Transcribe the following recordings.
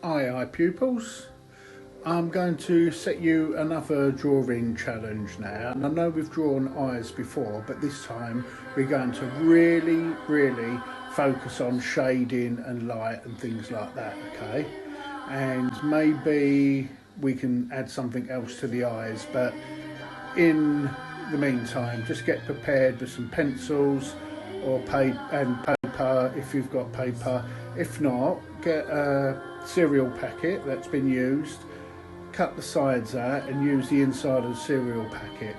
Aye, pupils. I'm going to set you another drawing challenge now. And I know we've drawn eyes before, but this time we're going to really focus on shading and light and things like that, okay? And maybe we can add something else to the eyes, but in the meantime, just get prepared with some pencils or paper if you've got paper. If not, get a cereal packet that's been used, cut the sides out and use the inside of the cereal packet.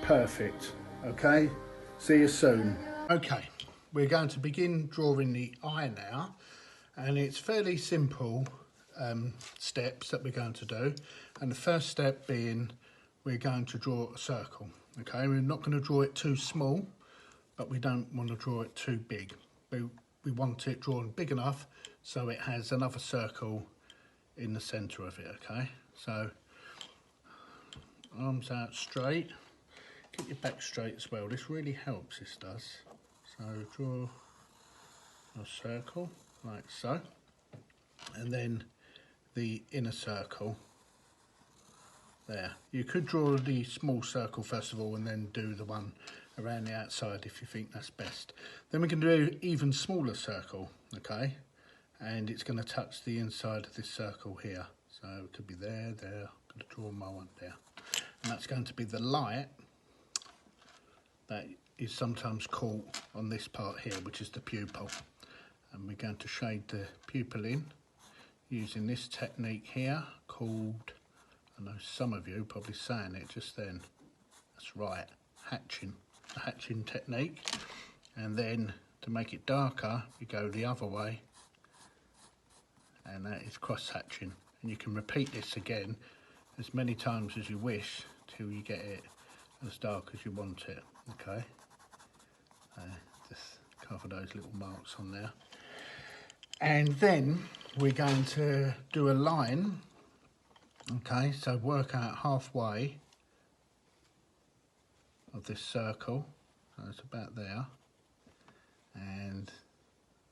Perfect. Okay, see you soon. Okay, we're going to begin drawing the eye now, and it's fairly simple steps that we're going to do. And the first step being we're going to draw a circle. Okay, we're not going to draw it too small, but we don't want to draw it too big. We want it drawn big enough so it has another circle in the centre of it, okay? So, arms out straight, keep your back straight as well. This really helps, this does. So draw a circle like so, and then the inner circle there. You could draw the small circle first of all and then do the one around the outside if you think that's best. Then we can do an even smaller circle, okay? And it's going to touch the inside of this circle here. So it could be there, there. I'm going to draw my one there. And that's going to be the light that is sometimes caught on this part here, which is the pupil. And we're going to shade the pupil in using this technique here called, I know some of you probably saying it just then, that's right, hatching, the hatching technique. And then to make it darker, you go the other way, and that is cross hatching. And you can repeat this again as many times as you wish till you get it as dark as you want it, okay? Just cover those little marks on there. And then we're going to do a line, okay? So work out halfway of this circle, so it's about there, and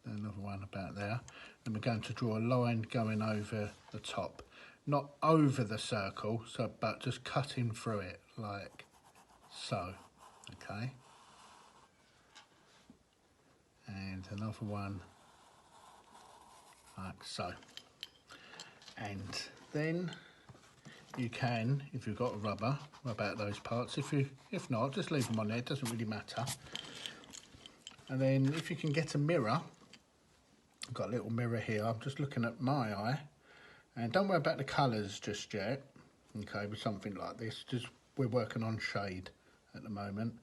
another one about there. Then we're going to draw a line going over the top, not over the circle, so but just cutting through it like so, okay? And another one like so. And then you can, if you've got a rubber, rub out those parts. If not, just leave them on there, it doesn't really matter. And then if you can get a mirror, I've got a little mirror here, I'm just looking at my eye, and don't worry about the colours just yet, okay, with something like this, just we're working on shade at the moment,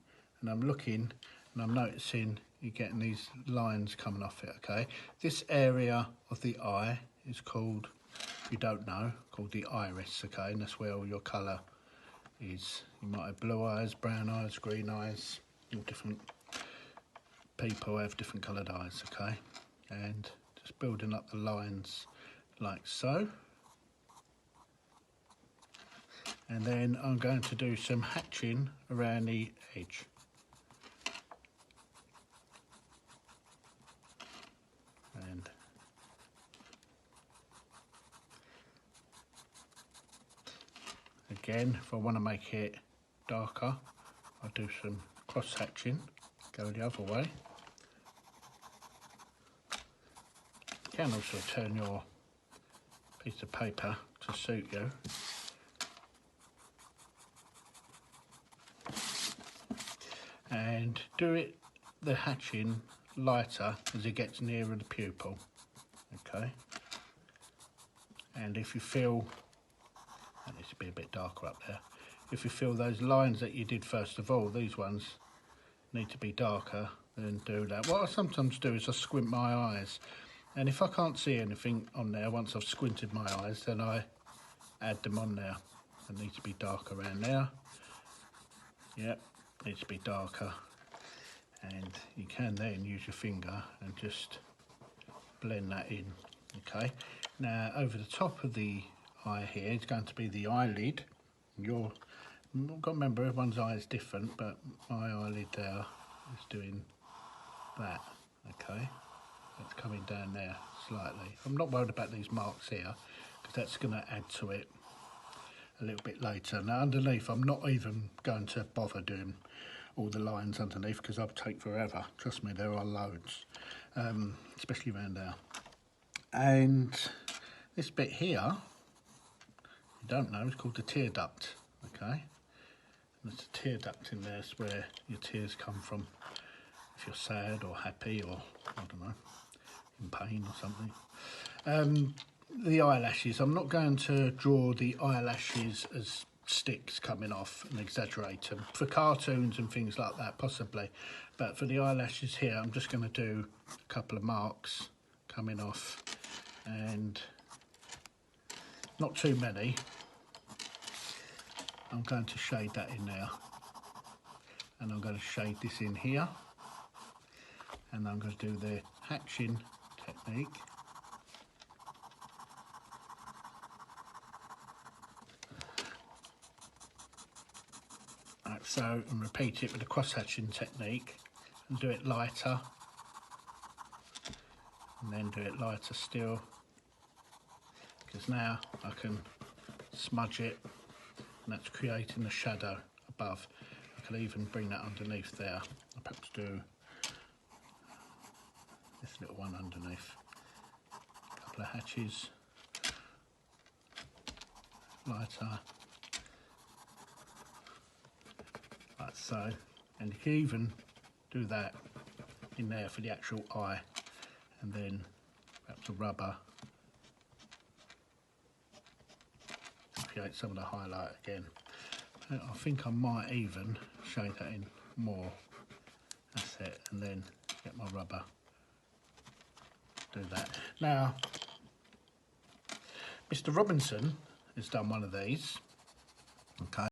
and I'm looking and I'm noticing you're getting these lines coming off it, okay. This area of the eye is called, if you don't know, called the iris, okay, and that's where all your colour is. You might have blue eyes, brown eyes, green eyes, all different people have different coloured eyes, okay, and just building up the lines like so. And then I'm going to do some hatching around the edge. And again, if I want to make it darker, I'll do some cross hatching, go the other way. You can also turn your piece of paper to suit you. And do the hatching lighter as it gets nearer the pupil, okay? And if you feel, that needs to be a bit darker up there, if you feel those lines that you did first of all, these ones need to be darker, then do that. What I sometimes do is I squint my eyes, and if I can't see anything on there once I've squinted my eyes, then I add them on there. It needs to be darker around there. Yep, needs to be darker. And you can then use your finger and just blend that in, okay. Now over the top of the eye here is going to be the eyelid. You've got to remember everyone's eye is different, but my eyelid there is doing that, okay. It's coming down there slightly. I'm not worried about these marks here because that's going to add to it a little bit later. Now underneath, I'm not even going to bother doing all the lines underneath because I'll take forever. Trust me, there are loads, especially around there. And this bit here, you don't know, it's called the tear duct, okay? And there's a tear duct in there, it's where your tears come from. If you're sad or happy or, I don't know, in pain or something. The eyelashes, I'm not going to draw the eyelashes as sticks coming off and exaggerate them. For cartoons and things like that, possibly. But for the eyelashes here, I'm just going to do a couple of marks coming off and not too many. I'm going to shade that in there. And I'm going to shade this in here. And I'm going to do the hatching technique. Like so, and repeat it with the cross hatching technique and do it lighter. And then do it lighter still. Because now I can smudge it and that's creating the shadow above. I can even bring that underneath there. I'll perhaps do this little one underneath. A couple of hatches, lighter, like so. And you can even do that in there for the actual eye, and then perhaps a rubber. Create some of the highlight again. I think I might even shade that in more. That's it, and then get my rubber. Do that. Now, Mr. Robinson has done one of these. Okay,